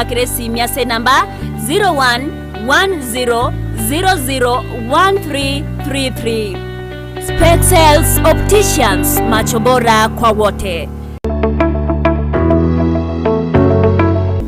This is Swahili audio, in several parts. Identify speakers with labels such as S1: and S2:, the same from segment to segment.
S1: twakire simya se namba 0110001333. Spexels Opticians, macho bora kwa wote.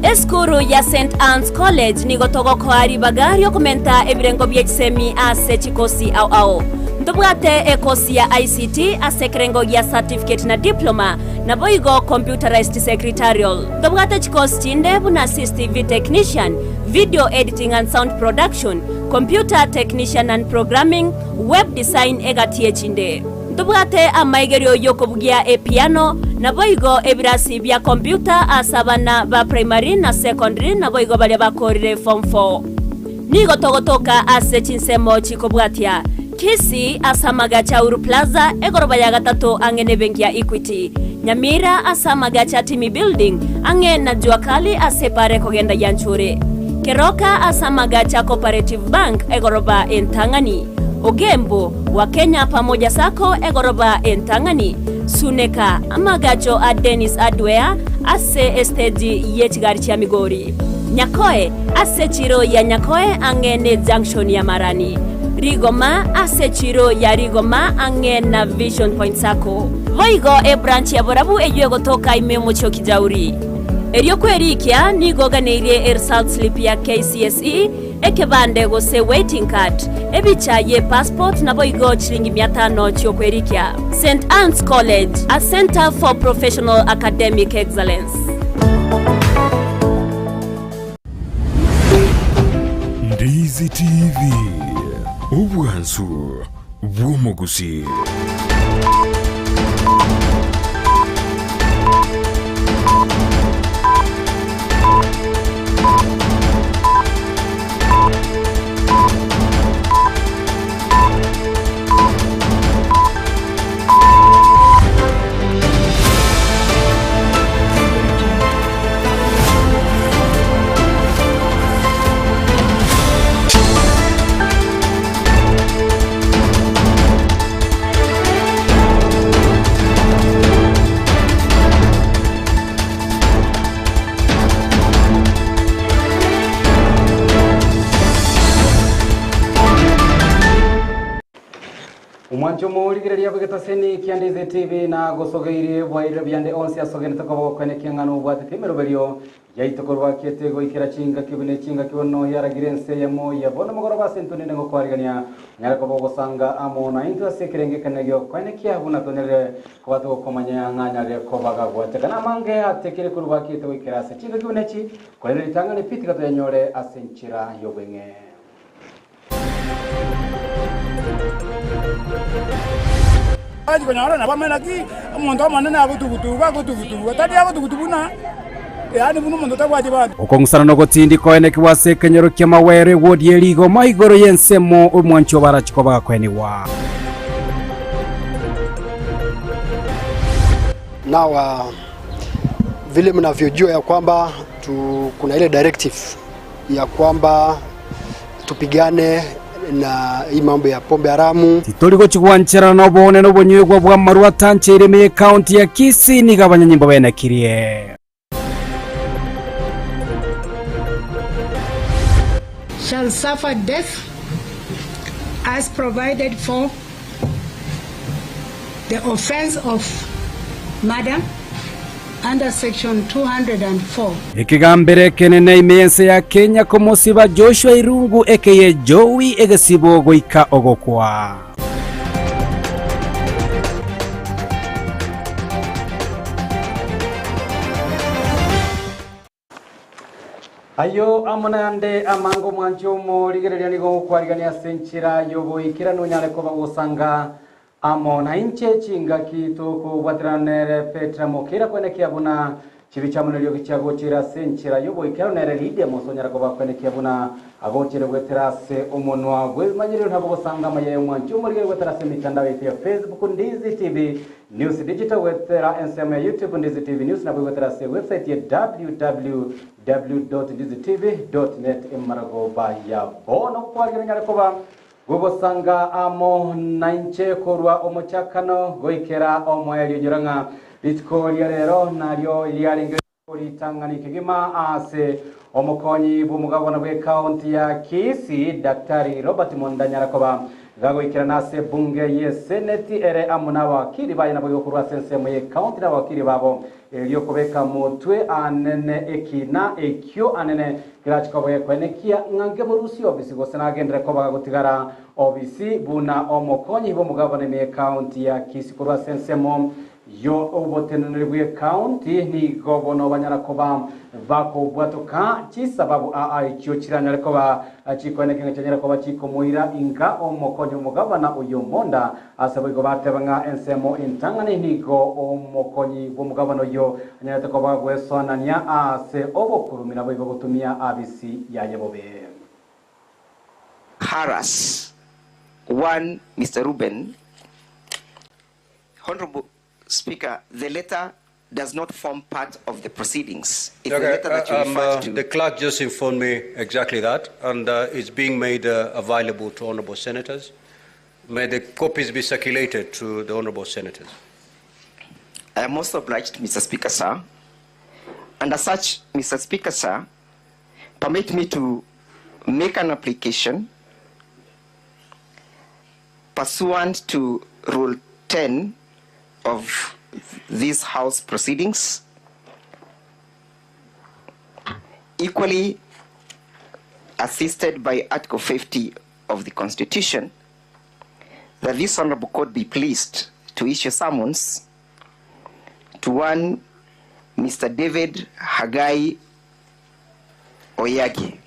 S1: Eskuru ya St. Anne's College ni gotogo kwa bagari okumenta ebirengo byekisemi ase chikosi au. Ndobwate ekosi ya ICT ase kirengo ya certificate na diploma na boigo computerized secretarial. Ndobwate chikosi chinde buna assistive technician, video editing and sound production, computer technician and programming, web design egatie chinde. Ndobwate amaigerio yokobugia piano na boigo ebirasi bya computer asabana ba primary na secondary na boigo bale bakorire form 4. Nigo togotoka ase chinsemo chikobwatia Kisii asamaga cha Uru Plaza egoroba ya gatatu angene benki ya Equity. Nyamira asamaga cha Timi Building ange na juakali asepare kogenda yanchure. Keroka asamaga cha Cooperative Bank egoroba entangani. Ogembo wa Kenya pamoja sako egoroba entangani. Suneka amagacho a Dennis Adwea ase esteji yechigari cha Migori. Nyakoe ase chiro ya Nyakoe angene junction ya Marani. Rigoma ase chiro ya Rigoma ange na Vision Point sako. Voigo branch ya Borabu ejuego toka Eyemo chokijauri. Erio kwerikia ni goganeirie result slip ya KCSE ekebande gose waiting card ebicha ye passport na boigo chilingi 500 chokwerikia. St. Anne's College, a center for professional academic excellence.
S2: Ndizi TV Ubwansu Gusii.
S3: Mwancho muligireria bugeta seni Ndizi TV na gosogeire bwaire byande onse asogene takabo kwene kingano bwate temeroberio yaitokorwa kietego ikira chinga kibune chinga kibono yaragirense Eyemo yabona mogoroba sentune ngo kwarigania nyarako bogosanga amona into sekirenge kanegyo kwene kiabuna tonere kwato komanya nganyare kobaga bwate kana mange atekere kurwa kietego ikira se chinga kibune chi kwene litanga ne pitika to yanyore asenchira yobenge.
S4: Aji konyara na bamena ki omuntu amanene agutugutuga tadi agutugutubuna yani bunu muntu tabwaje bandi
S5: okongusana no gotindi koene kiwase kenyero kya mawere wodi eligo maigoro yensemo omwancho barachikoba kwene wa
S6: now vile mnavyojua ya kwamba kuna ile directive ya kwamba tupigane na hii mambo ya pombe haramu.
S5: Titoligo chigwanchera no bone no bonyegwa bwa Marua Eyemo County ya Kisii ni gabanya nyimbo bene kirie.
S7: Shall suffer death as provided for the offense of murder under section 204.
S5: Ikigambere kenene imense ya Kenya komosiba Joshua Irungu ekeye Joey egesibo goika ogokwa.
S3: Ayo amonande amango mwancho muligereria nigo kwarigania senchira yobo ikira no nyale ko bagosanga amona inche chinga kitoko bwatranere Petra mokira kwene kiabuna chibi chamunelio kichago chira senchira yobo ikira nere Lydia mosonyara ko bakwene kiabuna agochere gweterase omonwa gwe manyiro ntabo gosanga maye mwancho muligere gweterase mitandao ya Facebook Ndizi TV News Digital wetera Ensa ya YouTube Ndizi TV News na gweterase website ya www.ndizitv.net imarago baya bono kwagera nyare koba gobosanga amo nainche korwa omochakano goikera omoelio nyuranga litko rero naryo lyarenge litangani kigima ase omukonyi bw'omugabana bwe county ya Kisii Daktari Robert Monda Nyarakoba gagoikira nase bunge ye seneti ere amuna wakiri baye nabo yokurwa sensemo ye county na wakiri babo elio kubeka mutwe anene ekina ekyo anene kirachikobo ye kwenekia ngange burusi obisi gosena gendere koba gutigara obisi buna omukonyi bw'omugabana me county ya Kisii kurwa sensemo yo obotenere bwe county ni gobono Banyarakoba bako bwatoka chisababu ekyo kiranyarakoba achikone kinga cyanyarakoba chikomuira inga omukonyi umugabana uyo Monda asabwe batebanga ensemo intangane nigo omukonyi bw'omugabana uyo anyarakoba gwesonania ase obokurumira bwo gutumia abisi yayebobe
S8: harass one Mr. Ruben. Honorable Speaker, the letter does not form part of the proceedings. It's the letter that you referred to.
S9: The clerk just informed me exactly that, and it's being made available to honourable senators. May the copies be circulated to the honourable senators.
S8: I am most obliged, Mr. Speaker, sir. And as such, Mr. Speaker, sir, permit me to make an application pursuant to Rule 10 of these House proceedings, equally assisted by Article 50 of the Constitution, that this Honorable Court be pleased to issue summons to one Mr. David Hagai Oyagi.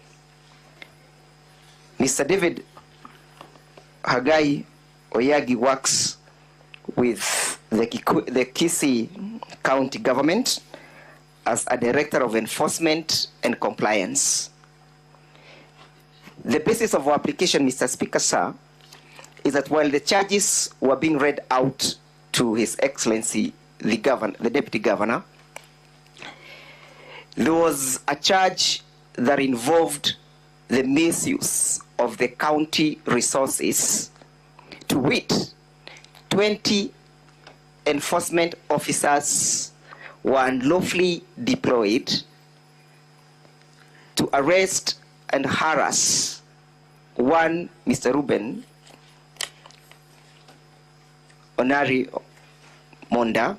S8: Mr. David Hagai Oyagi works with the Kisii County government as a Director of Enforcement and Compliance. The basis of our application, Mr. Speaker, sir, is that while the charges were being read out to His Excellency, the Deputy Governor, there was a charge that involved the misuse of the county resources, to wit, 20 enforcement officers were unlawfully deployed to arrest and harass one Mr. Ruben Onari Monda.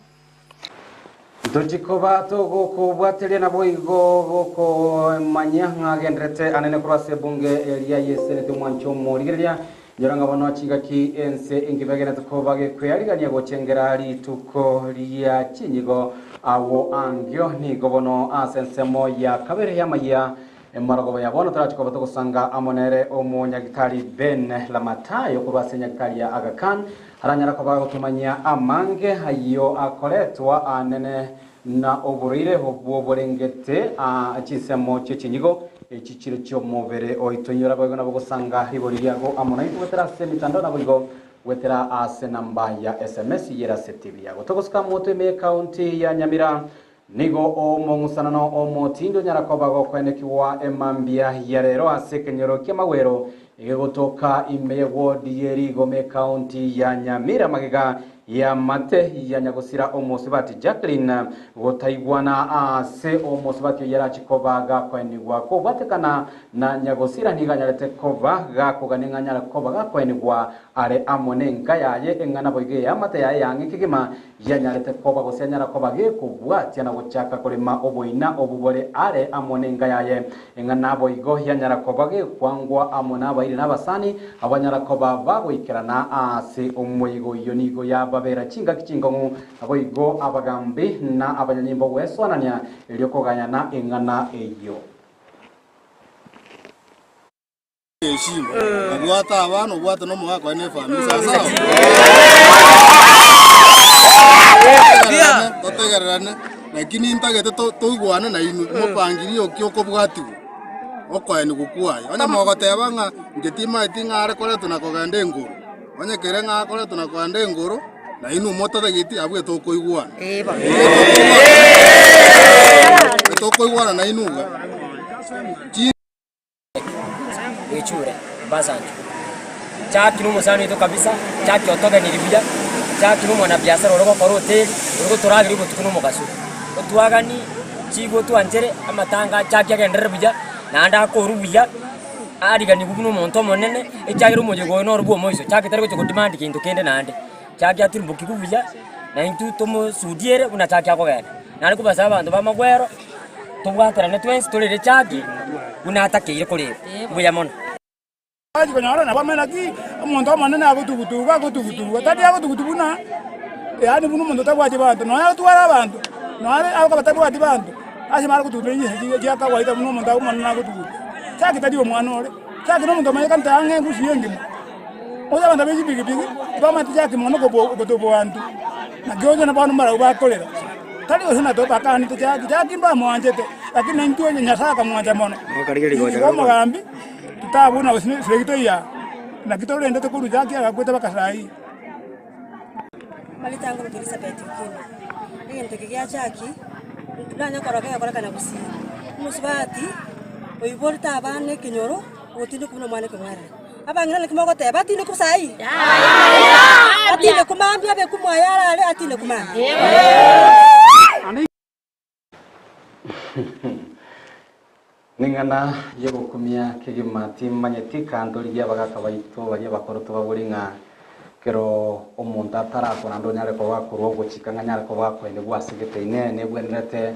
S3: Dojikoba togo ko bwatele na boigo goko manya ngagendrete anene kurase bunge elia yesenete mwancho moligeria Joranga bono chingaki ense ingibagena tukobage kweyarigania gochengera ali tuko lia chinyigo awo angyo ni gobono asensemo ya kabere ya Amayia emarago ya bono tarachikoba to kusanga amonere omonyagitari Ben Lamatayo kubasenya gitari ya Agakan haranyara kobago tumanya amange hayo akoletwa anene na oburire obwoborengete achisemo chinyigo ichiciro cyo mubere oitonyora bago nabo gusanga hiboriyago amona itwetera se mitando nabo igo wetera ase namba ya SMS yera STV yago togosika moto me county ya Nyamira nigo omongusanano omotindo Nyarakobago kwenekiwa emambia ya rero ase kenyoro kemawero igotoka imego dierigo me county ya Nyamira magega ya mate ya nyagosira omosibati Jacqueline gotaigwana ase omosibati yarachikobaga kwenigwa ko batekana na nyagosira niganyarete kobaga koganinga nyarakobaga kwenigwa are amonenga yaye engana boige ya mate yaye yange kigima yanyarete koba gosenya rakobage kubwatya na gochaka kurema oboina obubore are amonenga yaye engana boigo yanyarakobage kwangwa amona baire nabasani abanyarakoba bagoikirana ase omoyigo yonigo ya babera chinga kichingongu aboigo abagambi na abanyanyimbo weswananya eliokoganyana engana eyo
S10: Eshimo abwata abantu ubwata no muha kwa ne family sasa totegerane lakini intagete toigwana na inu mupangiri okyo bwatigo okwani gukwayo ona mogoteba nga ngetima itingare kore tunakogande nguru onye kere nga kore tunakogande nguru na inu moto tagiti abwe tokoigwana tokoigwana na inuga
S11: echure bazanju chaki no musani to kabisa chaki otoga nilibia chaki no mwana biashara oroko korote oroko turagiri butukuno mugasu otwagani chigo tu anjere amatanga chaki agendere buja nanda ko rubuja ariga ni kuno monto monene echagiro moje go no rubo moiso chaki tariko choko demand kintu kende nande chaki atirumbo kikubuja na intu tomo sudiere una chaki akogenda nari kubasa abantu bamagwero tubwatera ne twins tolere chaki una atakire kuri buya mono
S4: aji konyara na bamena ki monto monene agutugutuga tadi agutugutubuna yani bunu monto tabwaje bantu no ya tuwara abantu no ari abo batabwaje bantu aje mara kutubenye ya kawaida bunu monto monene agutugutuga chaki tadi omwana ore chaki no monto mayeka ntange ngushiyenge oya banda beji bigi bama chaki mono go bantu na goje na banu mara ubakolera tadi osina to bakani to chaki mba mwanjete lakini ntuo nyasaka mwanja mono ko magambi kitabu na osine fregito ya na kitoro ndo to kuru chaki akakweta bakasai
S12: Malitango Elizabeth Kino. Ngene tekigia chaki. Ndanya koroka kana Gusii. Musubati oiborta abane kinyoro otinde kuno mwana kumara. Abangina lekimogo te batinde kusai. Atinde kumambia be kumwayala ale atinde kumambia.
S3: Ningana yego kumia kigimati manyetika ndori yabagaka baito bari bakoro tubaburinga kero omuntu atarakora ndo nyare ko bakuru gucikanga nyare ko bakwende bwasigete ne bwenete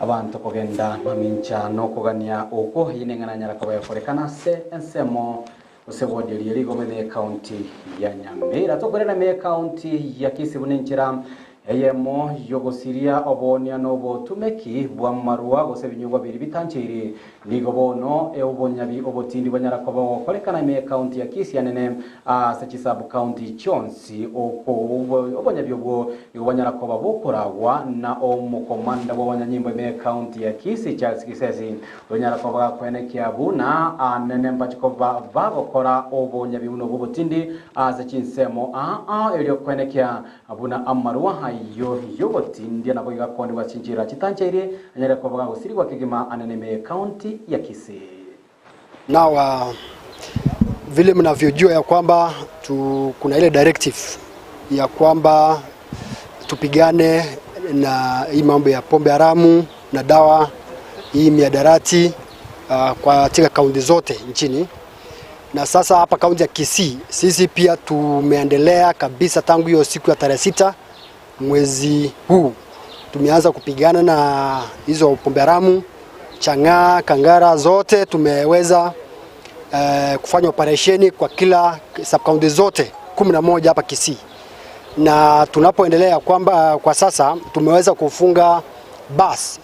S3: abantu kogenda mamincha no kugania uko yinengana nyare ko bakorekana se ensemo usebodiri yerigo me county ya Nyamira tokorera me county ya Kisii bunenchira Eyemo yogosiria obonia no botumeki bwa marua gosebinyugwa biri bitanchiri ligo bono obonyabi obotindi banyara ko bakorekana me county ya Kisii anene sachisabu county chonsi obonyabi obwo banyara ko babokoragwa na omukomanda bw'abanyanyimbo me county ya Kisii Charles Kisesi banyara ko bakwenekia buna anene mbachiko bagokora obonyabi buno bw'obotindi sachinsemo elio kwenekia abuna amarua yo yogotindia nabo igakondi wachinjira chitanchaire anyere ko baga gusiri kwa kigima anene county ya Kisii.
S6: Now vile mnavyojua ya kwamba kuna ile directive ya kwamba tupigane na hii mambo ya pombe haramu na dawa hii miadarati kwa katika kaunti zote nchini. Na sasa hapa kaunti ya Kisii sisi pia tumeendelea kabisa tangu hiyo siku ya tarehe 6 mwezi huu. Tumeanza kupigana na hizo pombe haramu, chang'aa, kangara zote tumeweza kufanya operesheni kwa kila sub-county zote 11 hapa Kisii. Na tunapoendelea kwamba kwa sasa tumeweza kufunga bus.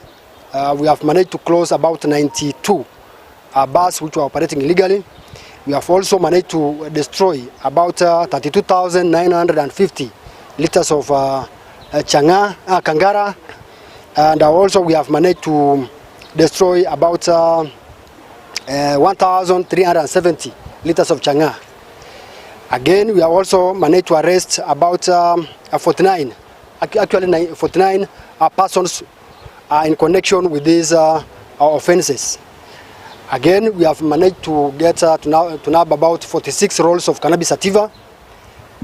S6: We have managed to close about 92 bus which were operating illegally. We have also managed to destroy about 32,950 liters of chang'aa, kangara, and also we have managed to destroy about 1,370 liters of chang'aa. Again, we have also managed to arrest about 49 persons in connection with these offenses. Again, we have managed to get to now about 46 rolls of cannabis sativa,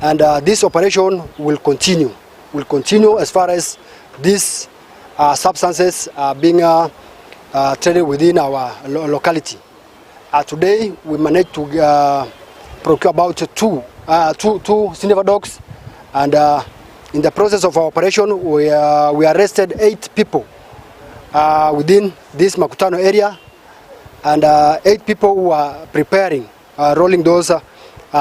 S6: and this operation will continue. Will continue as far as these substances are being traded within our locality. Today, we managed to procure about two sniffer dogs, and in the process of our operation, we arrested 8 people within this Makutano area, and 8 people who are preparing, rolling those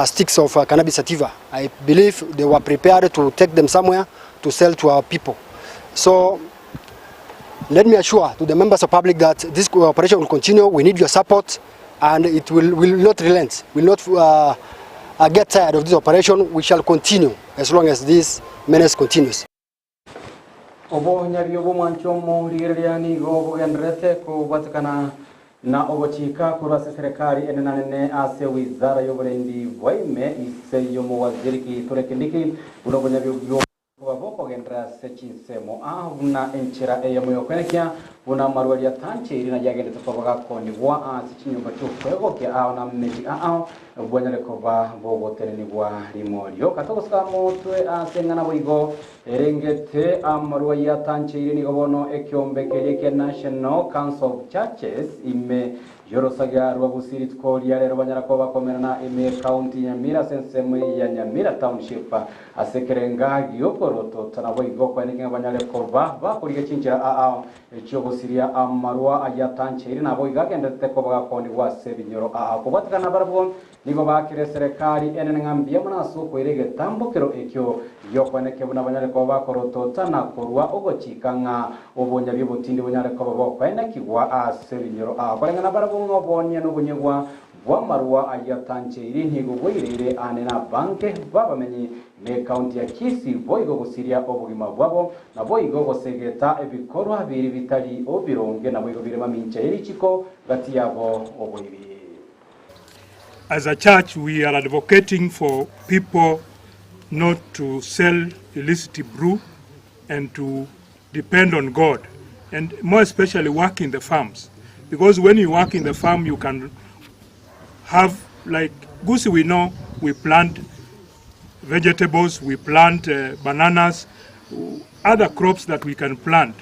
S6: sticks of cannabis sativa. I believe they were prepared to take them somewhere to sell to our people. So let me assure to the members of public that this operation will continue. We need your support, and it will not relent. Will not get tired of this operation. We shall continue as long as this menace continues.
S3: Na obochika kurasa serikali enenane ase wizara y'oburendi bwaime ise yomo waziri ki turekindiki unobonya byo boko gendras sechinsemo una enchera Eyemo yokwenekia una marwali ya tanche irina jagende tokobaga koni bwa sechinyumba cy'ukwego kya na mmeji bwanyale kova bogo teneni bwa rimolio katogosika mutwe asengana boigo erengete amarwali ya tanche irini gobono ekyombekeye ke National Council of Churches ime Jorosaga Rwabusiri Tkoria rero banyarako bakomerana Emir County Nyamira sensemo ya Nyamira Township asekerenga gyokoroto tanabo igoko enikinga banyale kova bakuriye cinjira ecyobosiria amarwa ayatanche iri nabo igagende ko bagakoni wase binyoro kubatikana barabo nigo bakire serikali ene ngambye munaso kwerege tambukero ekyo yokoneke buna banyale ko bakoroto tanakorwa ogocikanga obonya by'ubutindi banyale ko bakwenekigwa ase binyoro barengana barabo ngobonye n'ubunyegwa bw'amarwa ayatanche iri ntigo bwirire anena banke babamenye ne county ya Kisii boigo gusiria obugima bwabo na boigo gosegeta ebikorwa biri bitari obironge na boigo birema mincha iri chiko gati yabo oboibi.
S13: As a church, we are advocating for people not to sell illicit brew and to depend on God, and more especially work in the farms. Because when you work in the farm, you can have, like Gusii, we know we plant vegetables, we plant bananas, other crops that we can plant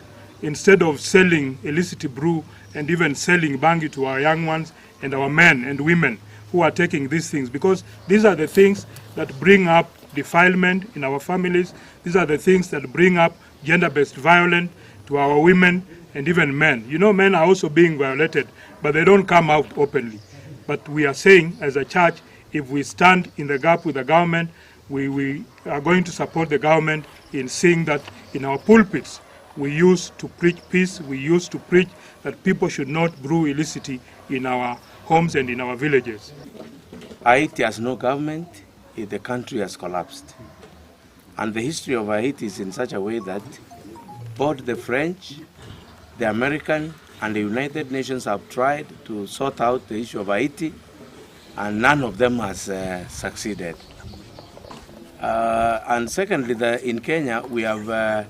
S13: instead of selling illicit brew and even selling bangi to our young ones and our men and women who are taking these things, because these are the things that bring up defilement in our families. These are the things that bring up gender-based violence to our women and even men. You know, men are also being violated, but they don't come out openly. But we are saying, as a church, if we stand in the gap with the government, we are going to support the government in seeing that in our pulpits, we used to preach peace, we used to preach that people should not brew illicitly in our homes and in our villages.
S14: Haiti has no government, the country has collapsed. And the history of Haiti is in such a way that both the French, the American, and the United Nations have tried to sort out the issue of Haiti, and none of them has succeeded. And secondly, in Kenya, we have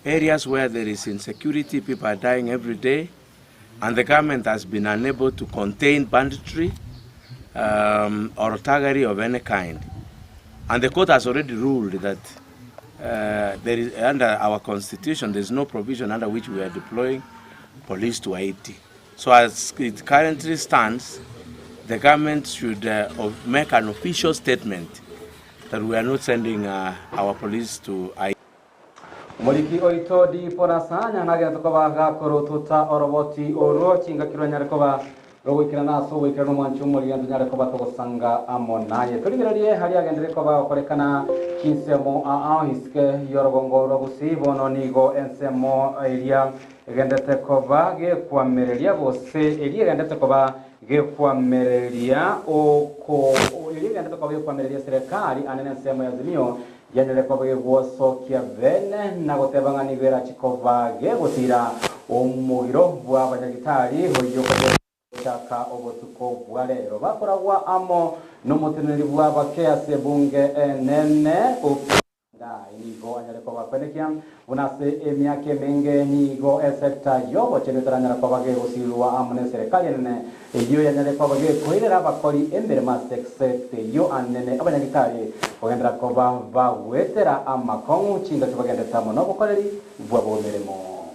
S14: areas where there is insecurity, people are dying every day, and the government has been unable to contain banditry or thuggery of any kind. And the court has already ruled that there is, under our constitution, there is no provision under which we are deploying police to Haiti. So as it currently stands, the government should make an official statement that we are not sending our police to Haiti.
S3: Moliki oito di porasanya naga tokoba korotota oroboti oro chinga kiranyarkoba rogikira naso wikira no manchu muri yandu nyarkoba togosanga amonaye turigirarie hari agendere koba korekana kinsemo hiske yorobongo rogusi bono nigo ensemo area egendete koba ge kwamereria bose eri egendete koba ge kwamereria oko eri egendete koba ge kwamereria serikali anene ensemo ya zimio yanele kwa bwoso kia vene na gotebanga nigera chikova ge gutira omuriro bwa abanyagitari hoyo ko chaka obotuko bwa rero bakoragwa amo no muteneri bwa bakea sebunge nene da inigo anyale kwa kwenekia unase emiake menge nigo sector yobo chenetaranya kwa bage gusilwa amne serikali nene iyo yanyale kwa bage koirera bakori embere ma sexete yo anene abanyagitari ogendera koba bagwetera amakongu chinga tubagende tamo no bokoreri bwa bomeremo.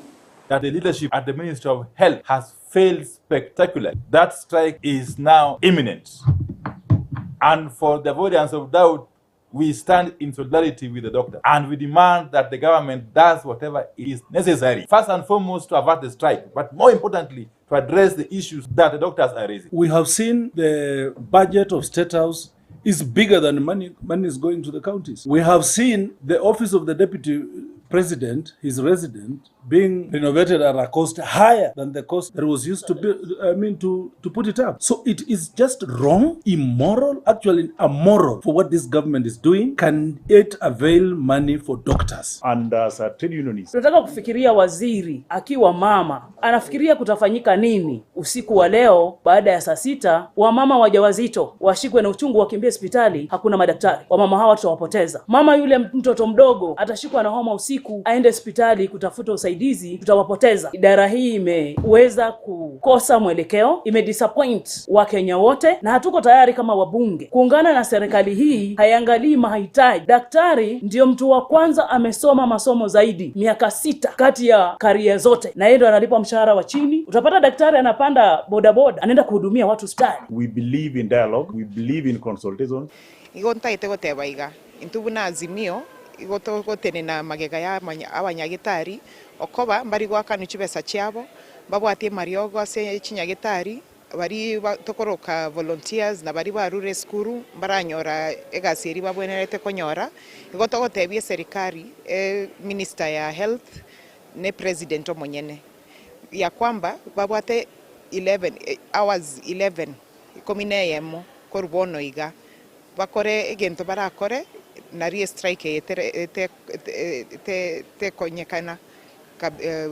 S15: That the leadership at the Ministry of Health has failed spectacularly. That strike is now imminent. And for the avoidance of doubt, we stand in solidarity with the doctor. And we demand that the government does whatever is necessary. First and foremost, to avert the strike, but more importantly, to address the issues that the doctors are raising.
S16: We have seen the budget of State House is bigger than money is going to the counties. We have seen the office of the Deputy President, his resident, being renovated at a cost higher than the cost that was used to build, to put it up. So it is just wrong, immoral, actually amoral for what this government is doing. Can it avail money for doctors?
S15: And as a trade unionist,
S17: tunataka kufikiria waziri akiwa mama anafikiria kutafanyika nini usiku wa leo baada ya saa 6 wamama wajawazito washikwe na uchungu wakimbia hospitali, hakuna madaktari. Wamama hawa tutawapoteza. Mama yule mtoto mdogo atashikwa na homa usiku aende hospitali kutafuta usaidizi, tutawapoteza. Idara hii imeweza kukosa mwelekeo, imedisappoint Wakenya wote, na hatuko tayari kama wabunge kuungana na serikali hii. Haiangalii mahitaji. Daktari ndio mtu wa kwanza amesoma masomo zaidi miaka 6 kati ya career zote, na yeye ndo analipwa mshahara wa chini. Utapata daktari anapanda bodaboda anaenda kuhudumia watu hospitali.
S15: We believe in dialogue, we believe in consultation.
S18: Igontaite gotebaiga intubuna azimio igotogotene magega ya abanyagitari okoba mbari gwakanu chibesa cyabo babwate mariogo ase chinyagitari bari tokoroka volunteers na bari barure skuru baranyora egasiri babwenerete konyora igotogotebie serikali minister ya health ne president omonyene ya kwamba babwate 11 hours 11 komine Eyemo korubono iga bakore egento barakore nari strike te konyekana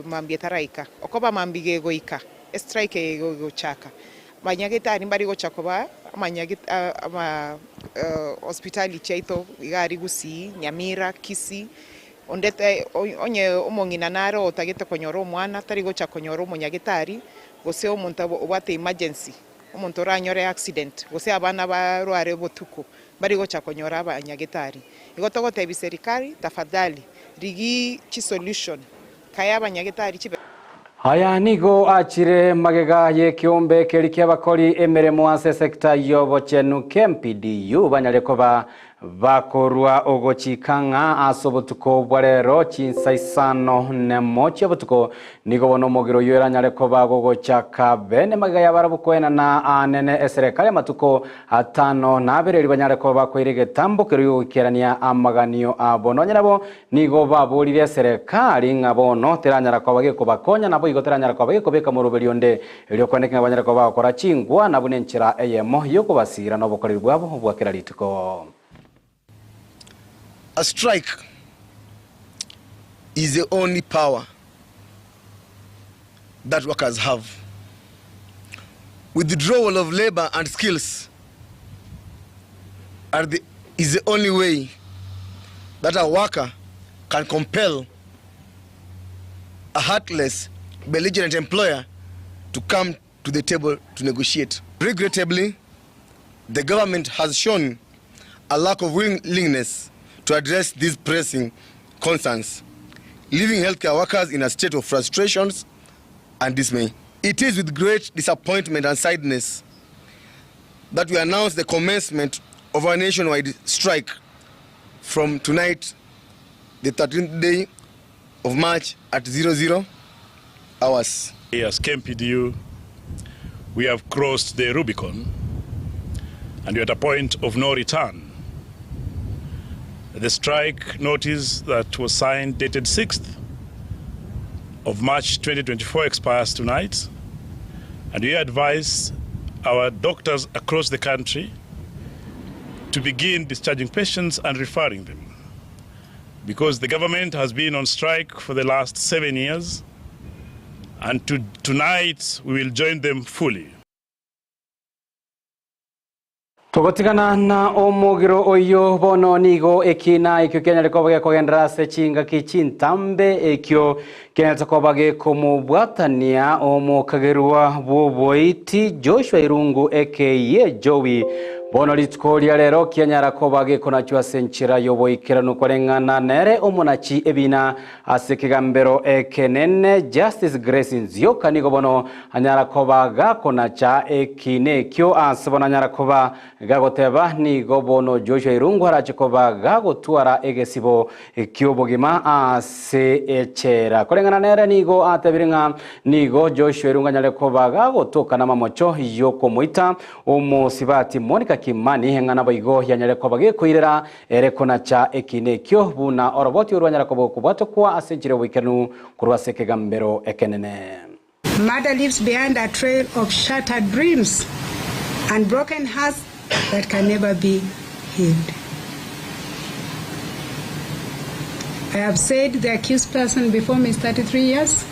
S18: mambietaraika okoba mambige goika strike go chaka manyagitari mbari go chakoba ama hospitali chaito igari Gusii Nyamira Kisii ondete onye omongina naro otagete konyoro mwana tari go chakonyoro monyagitari gose omuntu obate emergency omuntu ranyore accident gose abana barware botuko bari go chakonyora abanyagitari igotogotebi serikali tafadhali rigi chi solution kaya abanyagitari chibe.
S3: Haya nigo achire magega ye kiombe kelikia bakori emeremo ase sekta yobochenu KMPDU banyarekoba bakorwa ogochikanga asobotuko bwarero chinsaisano nemoche botuko nigo bono mogiro yoera nyarekoba gogochaka bene magega yabarabukwena na anene serikali matuko atano nabereri banyarekoba kwirige tambo kero kirania amaganio abono nyarabo nigo baburire serikali ngabono teranyarakoba gekobakonya nabo igoteranyarakoba gekobeka muruberionde elio kwaneka banyarekoba bakora chingwa nabune nchira Eyemo yokobasira no bokoreri bwabo bwakira litiko.
S19: A strike is the only power that workers have. Withdrawal of labor and skills is the only way that a worker can compel a heartless, belligerent employer to come to the table to negotiate. Regrettably, the government has shown a lack of willingness to address these pressing concerns, leaving healthcare workers in a state of frustrations and dismay. It is with great disappointment and sadness that we announce the commencement of our nationwide strike from tonight, the 13th day of March at 00 hours.
S20: As KMPDU, we have crossed the Rubicon and we're at a point of no return. The strike notice that was signed dated 6th of March 2024 expires tonight, and we advise our doctors across the country to begin discharging patients and referring them, because the government has been on strike for the last 7 years, and tonight we will join them fully.
S3: Togotigana na omugiro oyo bono nigo ekina ikyo Kenya lekobage kogendera se chinga kichintambe ekyo Kenya lekobage komubwatania omukagerwa boboiti Joshua Irungu aka Joey bono litkolia lero Kenya lekobage konachwa senchira yoboikirano korengana nere omunachi ebina asekigambero ekenene Justice Grace Nzioka nigo bono anyara kobaga konacha ekine kyo asbona anyara koba gagoteba nigo bono Joshua Irungu harachikoba gagotwara egesibo ekyobogima ase echera korengana nere nigo atebiringa nigo Joshua Irungu anyale koba gagotoka na mamocho yoko moita omusibati Monica Kimani hengana boigo yanyare ko bage kuirera ere kona cha ekinekyo buna oroboti urwanyara ko kubwato kwa asenjire wikenu kurwa seke gambero ekenene.
S7: Murder leaves behind a trail of shattered dreams and broken hearts that can never be healed. I have said the accused person before me is 33 years.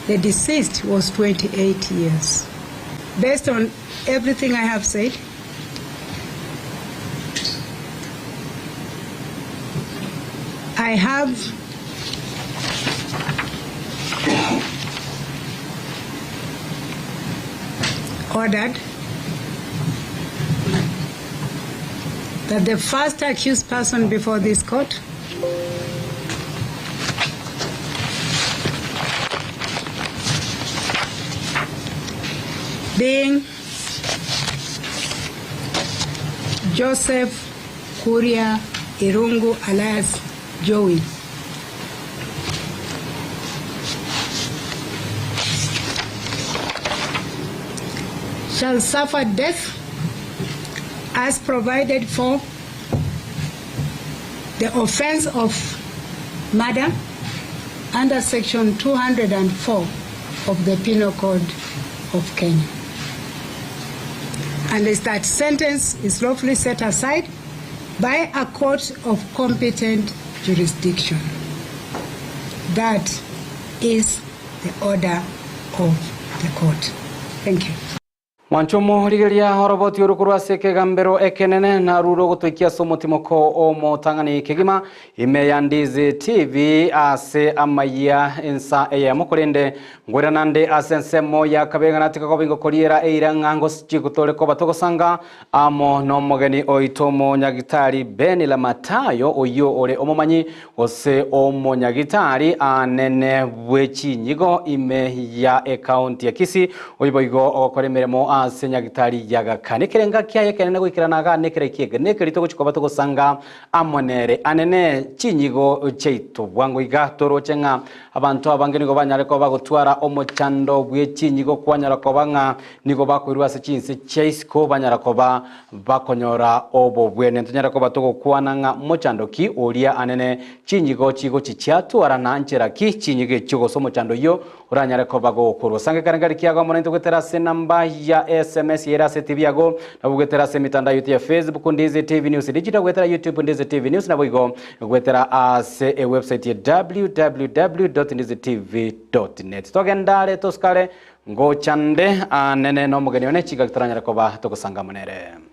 S7: The deceased was 28 years. Based on everything I have said, I have ordered that the first accused person before this court being Joseph Kuria Irungu alias Joey, shall suffer death as provided for the offense of murder under section 204 of the Penal Code of Kenya. Unless that sentence is lawfully set aside by a court of competent jurisdiction. That is the order of the court. Thank you.
S3: Wanchomo rigeria horoboti urukurwa seke gambero ekenene na ruro gutuikia somo timoko o motangani kegima ime ya Ndizi TV ase Amayia Ensa Eyemo kurende ngwira nande asensemo ya kabenga natika kobingo koriera eiranga ngo chikutole ko batogosanga amo no mogeni oitomo nyagitari beni la matayo oyo ore omomanyi ose omo nyagitari anene bwechi nyigo ime ya account ya Kisii oyiboigo okoremeremo asenya gitari yaga kane kerenga kyaye kenene gwikiranaga nekere kiege nekerito guchikoba tugusanga amonere anene chinyigo cheito bwango igatoro chenga abantu abangeni go banyare ko bagutwara omochando bwe chinyigo kwanyara ko banga nigo bakwirwa se chinse cheisco banyara ko bakonyora obo bwene ntanyara ko batugukwananga mochando ki oria anene chinyigo chigo chichatu arana nchera ki chinyige chigo somo chando yo uranyare ko bagokuru sange karengari kiago monento gutera se namba ya SMS yera se TV yago na bugwetera se mitandao yote ya Facebook Ndizi TV News digital gwetera YouTube Ndizi TV News na bwigo gwetera se website ya www.ndizitv.net togendale toskale ngo chande nene no mugeni one chiga kitaranyara ko ba togusanga munere.